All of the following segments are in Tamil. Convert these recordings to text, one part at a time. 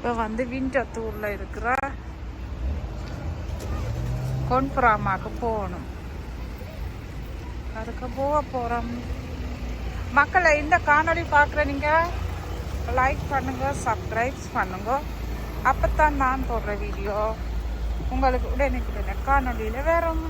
இப்போ வந்து விண்டத்தூரில் இருக்கிற கொன்புராமாவுக்கு போகணும். அதுக்கு போக போகிறோம். மக்களை இந்த காணொலி பார்க்குற நீங்கள் லைக் பண்ணுங்க, சப்ஸ்கிரைப் பண்ணுங்க. அப்போ தான் நான் போடுற வீடியோ உங்களுக்கு உடனே காணொலியில் வரும்.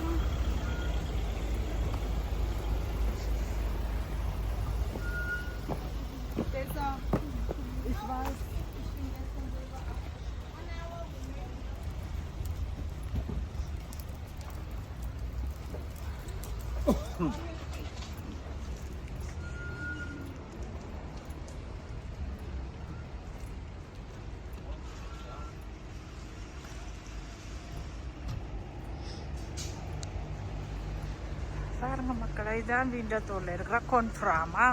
பாருங்க மக்களை, இதான் விண்டத்தூரில் இருக்கிற கொன்ஃப்ராமா.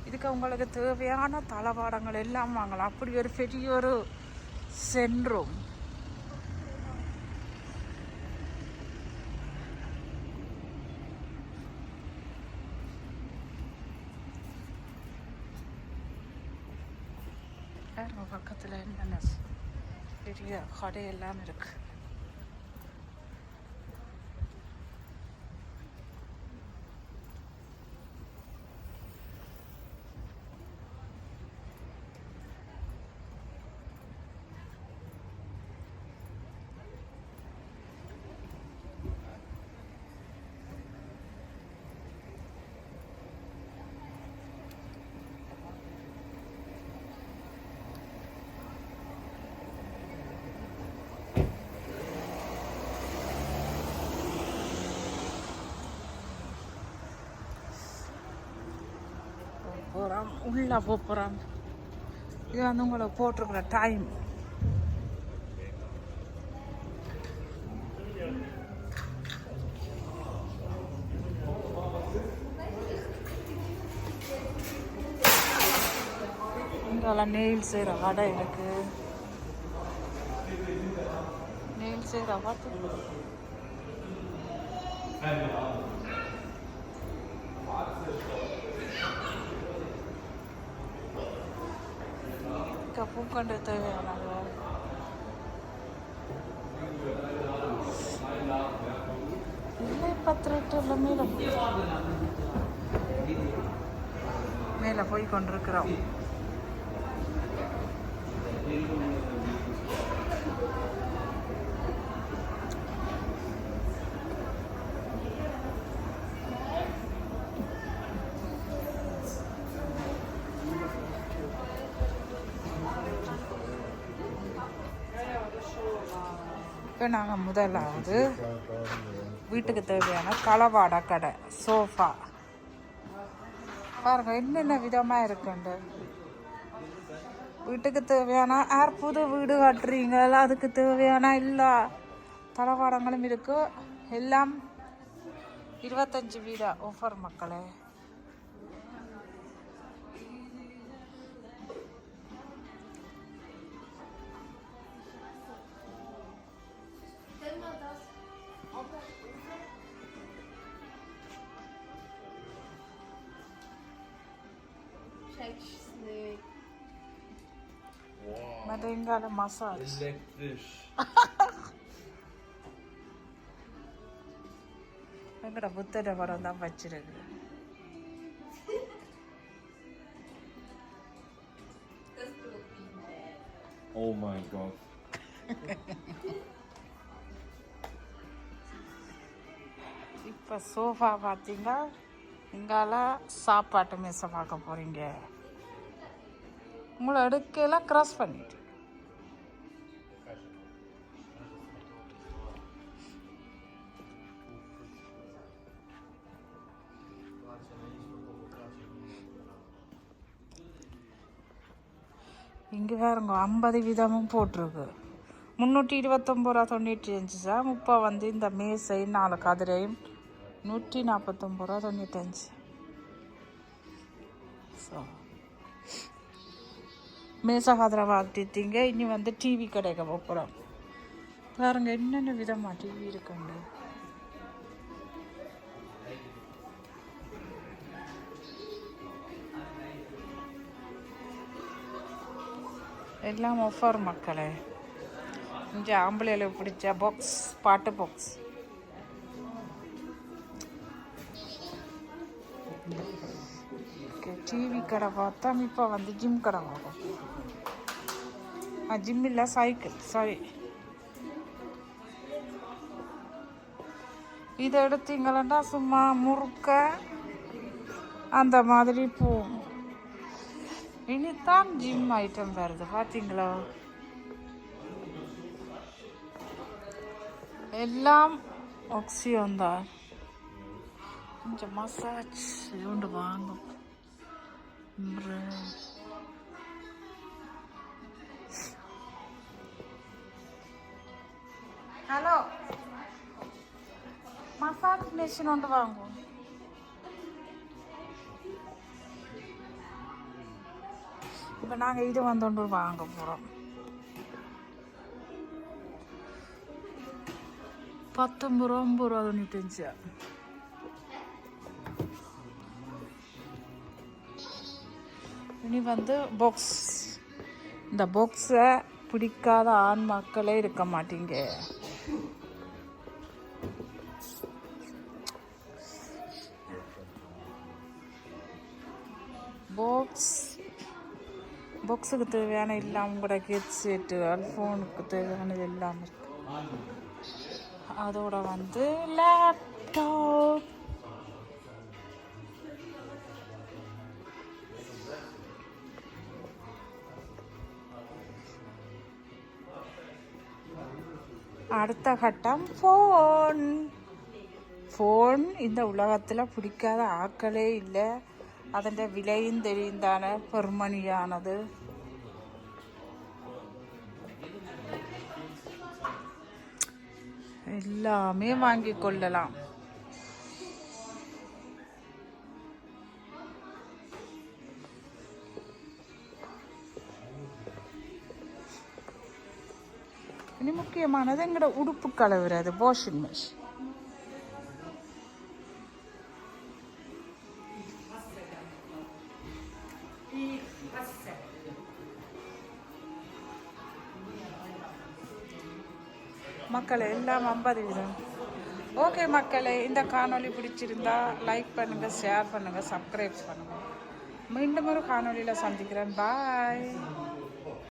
இதுக்கு உங்களுக்கு தேவையான தளவாடங்கள் எல்லாம் வாங்கலாம். அப்படி ஒரு பெரிய ஒரு சென்றும் பக்கத்தில் என்னென்ன பெரிய கடையெல்லாம் இருக்கு. போகிறோம், உள்ளே போகிறோம். இது வந்து உங்களுக்கு போட்டிருக்கிற டைம். இங்கெல்லாம் நெயில் செய்கிற கடை இருக்கு. நெயில் செய்கிற பார்த்து பூக்கண்டு தேவையானது. இல்லை 10 லிட்டர்ல மேலே போய் கொண்டிருக்கிறோம். இப்போ நாங்கள் முதலாவது வீட்டுக்கு தேவையான தளவாட கடை, சோஃபா பாருங்க என்னென்ன விதமாக இருக்குண்டு. வீட்டுக்கு தேவையான புது வீடு கட்டுறீங்களா, அதுக்கு தேவையான எல்லா தளவாடங்களும் இருக்கு. எல்லாம் 25% ஆஃபர் மக்களே. Madengala massage. Elektrisch. எங்கட புத்தட படம் தான் வச்சிருக்கு. Oh my god. இப்போ சோஃபா பார்த்தீங்க, இங்கால சாப்பாட்டு மேசை பார்க்க போறீங்க. உங்களை எடுக்கலாம் கிராஸ் பண்ணிட்டு இங்கே வேறுங்க 50 விதமும் போட்டிருக்கு. 329.95 ரூபா. 30 வந்து இந்த மேசை 4 கதிரையும் 149.95. ஸோ மேசா கதிரை வாட்டிட்டீங்க. இனி வந்து டிவி கடைக்க போகிறோம். பாருங்க என்னென்ன விதமாக டிவி இருக்குங்க. எல்லாம் ஆஃபர் மக்களே. இங்கே ஆம்பளையில் பிடிச்ச பாக்ஸ், பாட்டு பாக்ஸ். டிவி கடை பார்த்தா இப்போ வந்து ஜிம் கடை வாங்கும். ஜிம் இல்லை, சைக்கிள், சாரி. இதை எடுத்தீங்களா சும்மா முறுக்க அந்த மாதிரி போகும். இனித்தான் ஜிம் ஐட்டம் வருது பார்த்தீங்களா. எல்லாம் ஆக்சிஜன் தான். கொஞ்சம் மசாஜ் உண்டு வாங்கும். ஹலோ, மசாஜ் மிஷின் ஒன்று வாங்குவோம். இப்போ நாங்கள் இது வந்தோண்டு வாங்க போகிறோம். 19 ரூபா 50 ரூபா 95. இனி வந்து பாக்ஸ். இந்த பாக்ஸை பிடிக்காத ஆண் மக்களே இருக்க மாட்டீங்க. பாக்ஸுக்கு தேவையான எல்லாம் கூட ஹெட்செட்டு, ஃபோனுக்கு தேவையானது எல்லாம் இருக்கு. அதோட வந்து லேப்டாப், அடுத்த கட்டம் ஃபோன். ஃபோன் இந்த உலகத்தில் பிடிக்காத ஆக்களே இல்லை. அதன் விலையும் தெரிந்தான பெருமணியானது. எல்லாமே வாங்கி கொள்ளலாம். இனி முக்கியமானது எங்களோட உடுப்பு கலவுறது, வாஷிங் மிஷின். மக்களே எல்லாம் 50 வீதம். ஓகே மக்களே, இந்த காணொளி பிடிச்சிருந்தா லைக் பண்ணுங்கள், ஷேர் பண்ணுங்கள், சப்ஸ்கிரைப் பண்ணுங்கள். மீண்டும் ஒரு காணொளியில் சந்திக்கிறேன். பாய்.